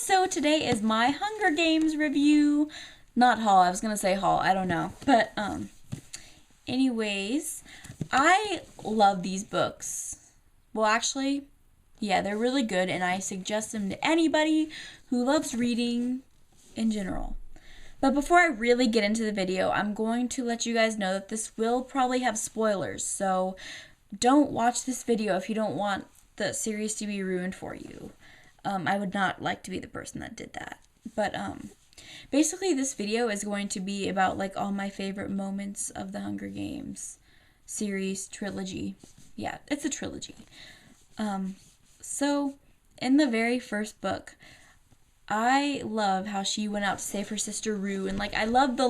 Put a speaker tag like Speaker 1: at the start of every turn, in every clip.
Speaker 1: So today is my Hunger Games review. Not haul, I was gonna say haul, I don't know. But, anyways, I love these books. Well, actually, yeah, they're really good, and I suggest them to anybody who loves reading in general. But before I really get into the video, I'm going to let you guys know that this will probably have spoilers, so don't watch this video if you don't want the series to be ruined for you. I would not like to be the person that did that. But basically this video is going to be about like all my favorite moments of the Hunger Games series trilogy. Yeah, it's a trilogy. So in the very first book, I love how she went out to save her sister Rue, and like I love the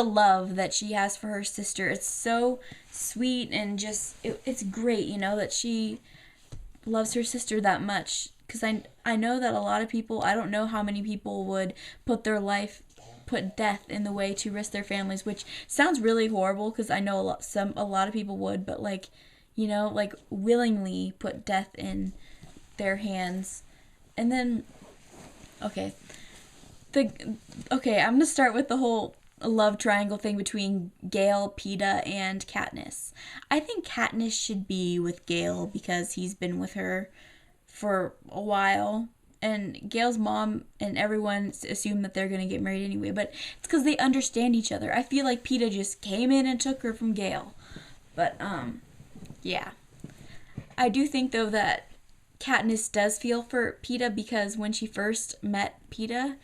Speaker 1: love that she has for her sister. It's so sweet and just it's great, you know, that she loves her sister that much, because I know that a lot of people, I don't know how many people would put death in the way to risk their families, which sounds really horrible because I know a lot of people would, but like, you know, like willingly put death in their hands. And then okay, I'm going to start with the whole love triangle thing between Gale, Peeta, and Katniss. I think Katniss should be with Gale because he's been with her for a while, and Gale's mom and everyone assume that they're going to get married anyway, but it's because they understand each other. I feel like Peeta just came in and took her from Gale. But yeah. I do think though that Katniss does feel for Peeta because when she first met Peeta,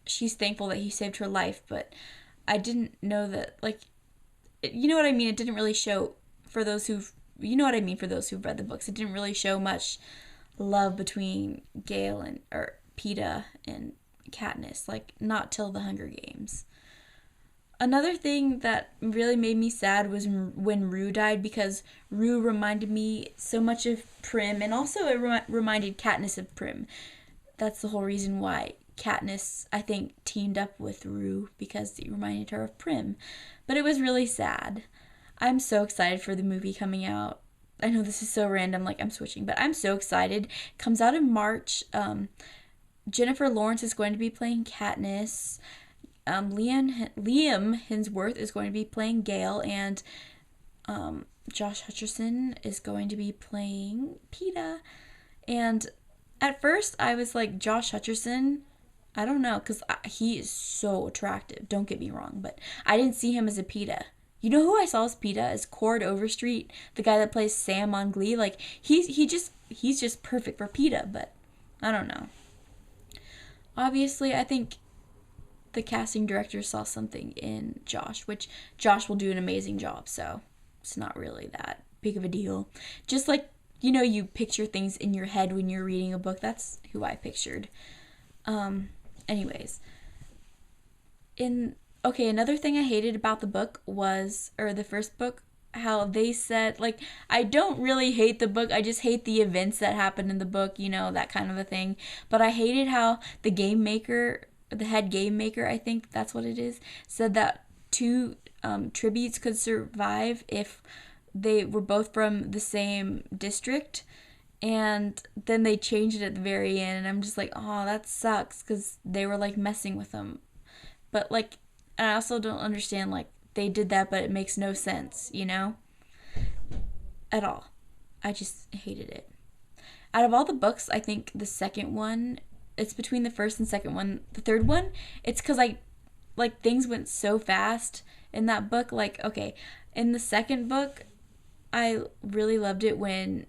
Speaker 1: she's thankful that he saved her life, but I didn't know that, like, you know what I mean? It didn't really show for those who've read the books. It didn't really show much love between Peeta and Katniss, like, not till the Hunger Games. Another thing that really made me sad was when Rue died, because Rue reminded me so much of Prim, and also it reminded Katniss of Prim. That's the whole reason why Katniss, I think, teamed up with Rue, because it reminded her of Prim. But it was really sad. I'm so excited for the movie coming out. I know this is so random, like I'm switching, but I'm so excited. It comes out in March. Jennifer Lawrence is going to be playing Katniss. Liam Hemsworth is going to be playing Gale, and Josh Hutcherson is going to be playing Peeta. And at first I was like, Josh Hutcherson, I don't know, because he is so attractive, don't get me wrong, but I didn't see him as a Peeta. You know who I saw as Peeta? Is Cord Overstreet, the guy that plays Sam on Glee. Like, he's just perfect for Peeta, but I don't know. Obviously, I think the casting director saw something in Josh, which Josh will do an amazing job, so it's not really that big of a deal. Just like, you know, you picture things in your head when you're reading a book. That's who I pictured. Anyways. Another thing I hated about the book the first book, how they said, like, I don't really hate the book, I just hate the events that happened in the book, you know, that kind of a thing. But I hated how the head game maker, I think that's what it is, said that two tributes could survive if they were both from the same district, and then they changed it at the very end, and I'm just like, oh, that sucks, because they were like messing with them. But like, I also don't understand, like, they did that, but it makes no sense, you know, at all. I just hated it. Out of all the books, I think the second one, it's between the first and second one. The third one, it's because like things went so fast in that book. Like, okay, in the second book, I really loved it when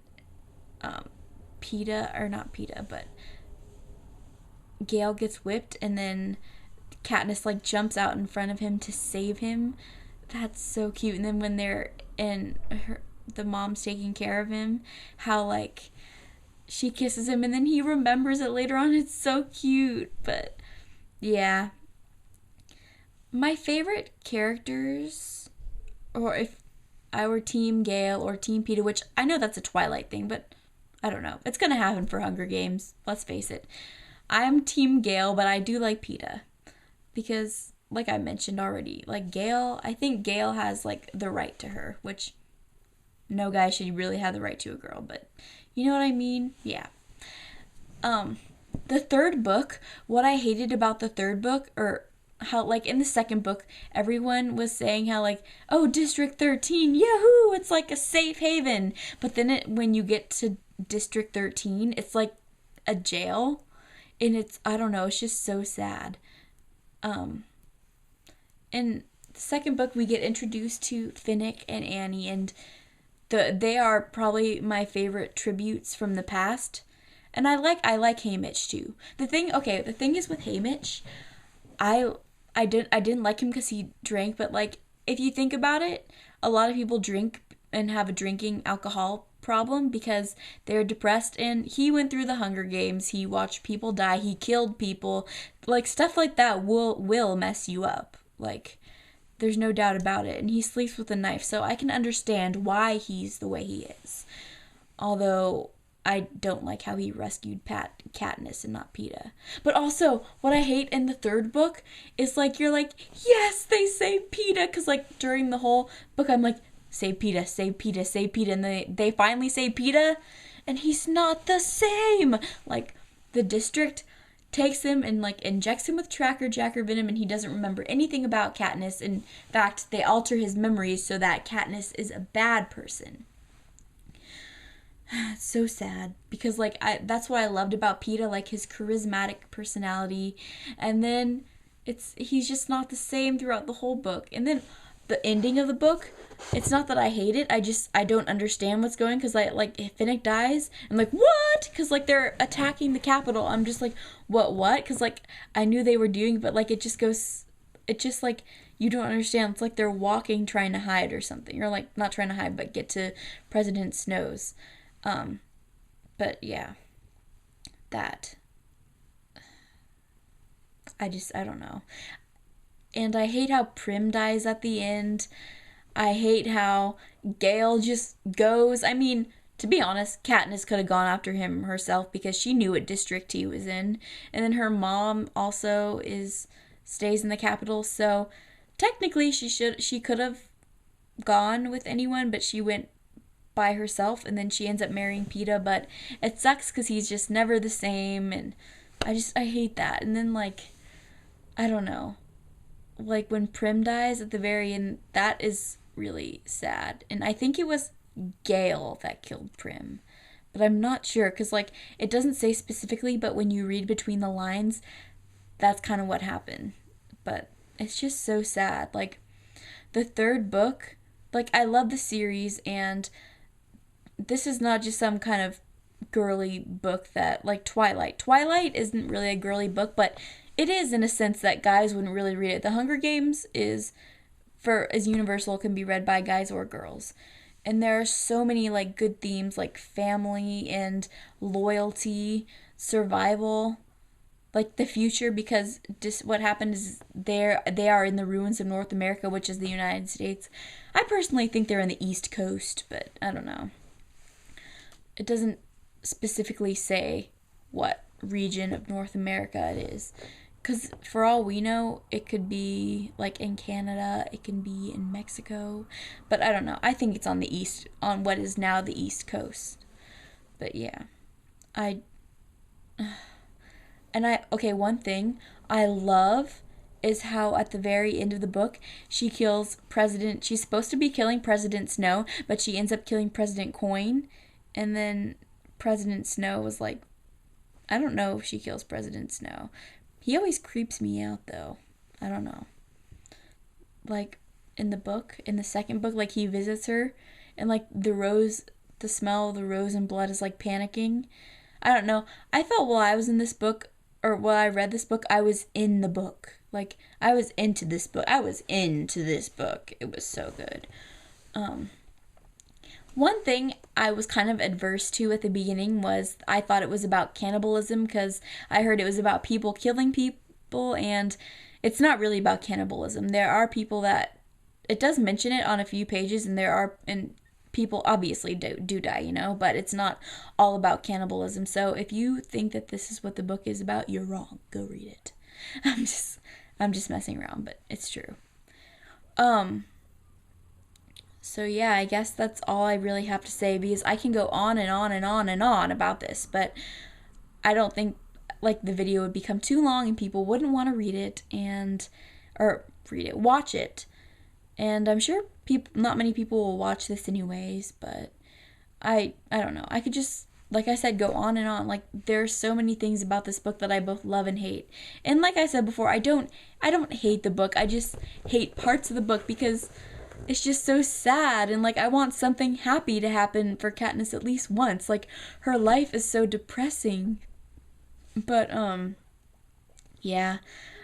Speaker 1: Gale gets whipped, and then Katniss like jumps out in front of him to save him. That's so cute. And then when they're the mom's taking care of him, how like she kisses him and then he remembers it later on. It's so cute. But yeah, my favorite characters, or if I were Team Gale or Team Peeta, which I know that's a Twilight thing, but I don't know. It's gonna happen for Hunger Games. Let's face it. I'm Team Gale, but I do like Peeta, because, like I mentioned already, like Gale, I think Gale has like the right to her, which no guy should really have the right to a girl, but you know what I mean? Yeah. Um, the third book, what I hated about the third book, or how, like, in the second book, everyone was saying how, like, oh, District 13, yahoo, it's like a safe haven. But then when you get to District 13, it's like a jail. And it's, I don't know, it's just so sad. Um, in the second book, we get introduced to Finnick and Annie, and they are probably my favorite tributes from the past. And I like Haymitch too. The thing is with Haymitch, I didn't like him because he drank, but like if you think about it, a lot of people drink and have a drinking alcohol problem because they're depressed, and he went through the Hunger Games, he watched people die, he killed people, like stuff like that will mess you up. Like there's no doubt about it. And he sleeps with a knife, so I can understand why he's the way he is. Although I don't like how he rescued Katniss and not Peeta. But also, what I hate in the third book is like you're like, yes, they saved Peeta, because like during the whole book I'm like, save Peeta, save Peeta, save Peeta, and they finally save Peeta, and he's not the same. Like the district takes him and like injects him with Tracker Jacker venom, and he doesn't remember anything about Katniss. In fact, they alter his memories so that Katniss is a bad person. It's so sad because like that's what I loved about Peeta, like his charismatic personality, and then he's just not the same throughout the whole book. And then the ending of the book, it's not that I hate it, I don't understand what's going, because like if Finnick dies, I'm like, what? Because like they're attacking the Capitol, I'm just like, what? Because like I knew they were doing, but like it just like you don't understand. It's like they're walking trying to hide or something, or like not trying to hide but get to President Snow's. But yeah, that I don't know. And I hate how Prim dies at the end. I hate how Gale just goes. I mean, to be honest, Katniss could have gone after him herself because she knew what district he was in. And then her mom also stays in the Capitol, so technically she could have gone with anyone, but she went by herself, and then she ends up marrying Peeta. But it sucks because he's just never the same, and I hate that. And then like I don't know, like when Prim dies at the very end, that is really sad. And I think it was Gale that killed Prim, but I'm not sure because like it doesn't say specifically, but when you read between the lines, that's kind of what happened. But it's just so sad. Like the third book, like I love the series, and this is not just some kind of girly book that like Twilight isn't really a girly book, but it is in a sense that guys wouldn't really read it. The Hunger Games is universal, can be read by guys or girls. And there are so many like good themes like family and loyalty, survival, like the future, because just what happened is they are in the ruins of North America, which is the United States. I personally think they're in the East Coast, but I don't know. It doesn't specifically say what region of North America it is. Because for all we know, it could be like in Canada, it can be in Mexico. But I don't know. I think it's on what is now the East Coast. But yeah. One thing I love is how at the very end of the book, she's supposed to be killing President Snow, but she ends up killing President Coin. And then President Snow was like, I don't know if she kills President Snow. He always creeps me out, though. I don't know. Like, in the second book, like, he visits her, and, like, the smell of the rose and blood is, like, panicking. I don't know. I felt while I was in this book, or while I read this book, I was in the book. Like, I was into this book. It was so good. One thing I was kind of adverse to at the beginning was I thought it was about cannibalism, because I heard it was about people killing people, and it's not really about cannibalism. There are people that, it does mention it on a few pages, and people obviously do die, but it's not all about cannibalism. So if you think that this is what the book is about, you're wrong. Go read it. I'm just messing around, but it's true. So yeah, I guess that's all I really have to say, because I can go on and on and on and on about this, but I don't think like the video would become too long and people wouldn't want to read it watch it. And I'm sure not many people will watch this anyways, but I don't know. I could just, like I said, go on and on. Like, there's so many things about this book that I both love and hate. And like I said before, I don't hate the book. I just hate parts of the book because it's just so sad, and like I want something happy to happen for Katniss at least once. Like, her life is so depressing. But yeah.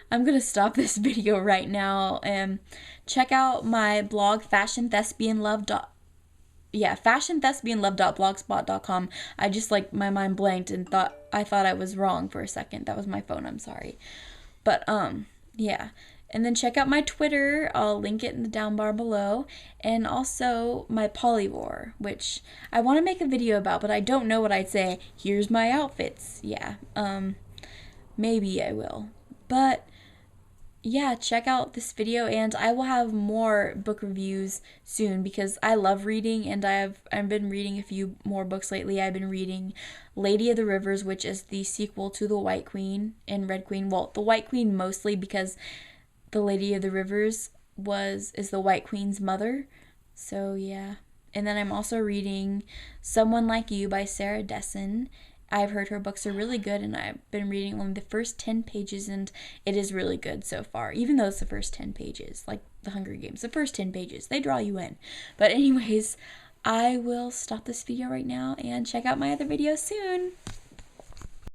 Speaker 1: I'm gonna stop this video right now and check out my blog fashionthespianlove.blogspot.com. I just, like, my mind blanked and I thought I was wrong for a second. That was my phone, I'm sorry. But yeah. And then check out my Twitter. I'll link it in the down bar below. And also my Polyvore, which I want to make a video about, but I don't know what I'd say. Here's my outfits. Yeah. Maybe I will. But yeah, check out this video, and I will have more book reviews soon because I love reading, and I've been reading a few more books lately. I've been reading Lady of the Rivers, which is the sequel to The White Queen and Red Queen. Well, The White Queen mostly because the Lady of the Rivers is the White Queen's mother. So yeah. And then I'm also reading Someone Like You by Sarah Dessen. I've heard her books are really good, and I've been reading only the first 10 pages, and it is really good so far, even though it's the first 10 pages, like The Hunger Games. The first 10 pages, they draw you in. But anyways, I will stop this video right now and check out my other videos soon.